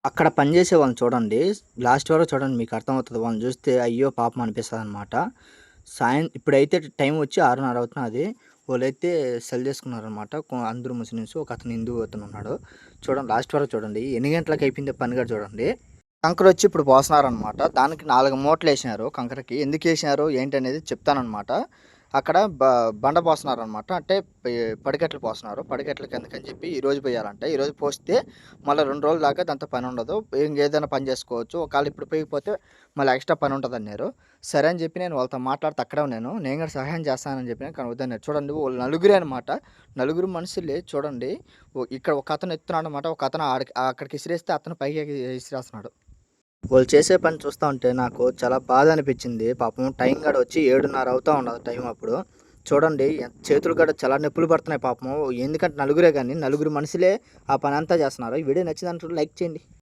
అక్కడ పనిచేసే వాళ్ళని చూడండి. లాస్ట్ వరకు చూడండి మీకర్థమవుతది. వాళ్ళని చూస్తే అయ్యో! పాపం అనిపిస్తదనమాట. ఇప్పుడైతే టైం వచ్చి 6:30 అవుతున్నది. వాళ్ళైతే సెల్ చేసుకున్నారనమాట. అందరూ ముస్లిమ్స్. ఒకతను హిందూ అతనున్నాడు. చూడండి లాస్ట్ వరకు చూడండి. ఎన్ని గంటలకు అయిపోయిందో పని కూడా చూడండి. కంకరొచ్చి ఇప్పుడు పోస్తున్నారనమాట. దానికి 4 మూటలేసినారు కంకరకి. ఎందుకేసినారు ఏంటనేది చెప్తాననమాట. అక్కడ బండ పోస్తున్నారనమాట. అంటే పడికట్లు పోస్తున్నారు. పడికట్లకి ఎందుకని చెప్పి ఈరోజు పోయాలంట. ఈరోజు పోస్తే మళ్ళీ 2 రోజుల దాకా దాంతో పని ఉండదు. ఇంకేదైనా పని చేసుకోవచ్చు. ఒకవేళ ఇప్పుడు పోయకపోతే మళ్ళీ ఎక్స్ట్రా పని ఉంటదన్నారు. సరే అని చెప్పి నేను వాళ్ళతో మాట్లాడితే అక్కడే ఉన్నాను. నేను కూడా సహాయం చేస్తానని చెప్పిన కానీ వద్దన్నారు. చూడండి వాళ్ళు నలుగురే అనమాట. నలుగురు మనుషులే చూడండి. ఇక్కడ ఒక అతను ఎత్తున్నాడు అనమాట. ఒక అతను అక్కడికి ఇసిరేస్తే అతను పైకి ఇసిరేస్తున్నాడు. వాళ్ళు చేసే పని చూస్తూ ఉంటే నాకు చాలా బాధ అనిపించింది. పాపం టైం కాడ వచ్చి 7:30 అవుతా ఉన్నది టైం అప్పుడు. చూడండి చేతులు కూడా చాలా నొప్పులు పడుతున్నాయి పాపం. ఎందుకంటే నలుగురే కానీ నలుగురు మనుషులే ఆ పని అంతా చేస్తున్నారు. ఈ వీడియో నచ్చిందంటే లైక్ చేయండి.